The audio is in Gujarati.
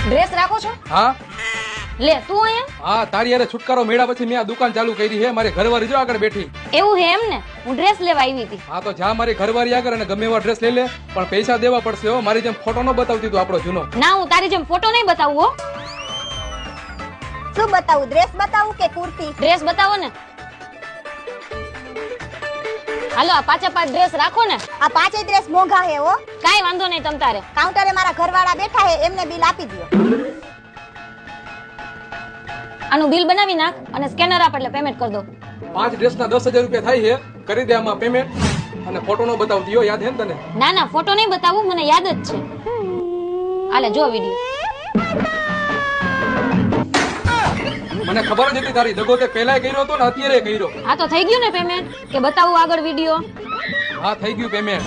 ડ્રેસ રાખો છો? હા લે તું અહીંયા. હા તારી યારે છુટકારો મેળા પછી મેં આ દુકાન ચાલુ કરી છે. મારી ઘરવાળી જો આગળ બેઠી. એવું હે એમ ને? હું ડ્રેસ લેવા આવી હતી. હા તો જા મારી ઘરવાળી આગળ અને ગમે એવા ડ્રેસ લઈ લે, પણ પૈસા દેવા પડશે હો. મારી જેમ ફોટો ન બતાવતી તું આપણો જૂનો. ના હું તારી જેમ ફોટો નહીં બતાવું હો. શું બતાવું? ડ્રેસ બતાવું કે કુર્તી? ડ્રેસ બતાવો ને. હાલો આ પાંચે પાંચ ડ્રેસ રાખો ને. આ પાંચેય ડ્રેસ મોંઘા હે હો. કાઈ વાંધો નહીં તમ તારે. કાઉન્ટરે મારા ઘરવાળા બેઠા હે, એમને બિલ આપી દો. આનું બિલ બનાવી નાખ અને સ્કેનર આપ એટલે પેમેન્ટ કરી દો. 5 ડ્રેસના 10,000 રૂપિયા થાય છે. કરી દે આમાં પેમેન્ટ. અને ફોટો નો બતાવતી હો, યાદ હે ને તને? ના ના ફોટો નહીં બતાવું, મને યાદ જ છે. હાલે જો વિડિયો. મને ખબર જ હતી તારી દગો તે પહેલાય કર્યો હતો ને અત્યારે કર્યો. હા તો થઈ ગયું ને પેમેન્ટ કે બતાવું આગળ વિડિયો? હા થઈ ગયું પેમેન્ટ.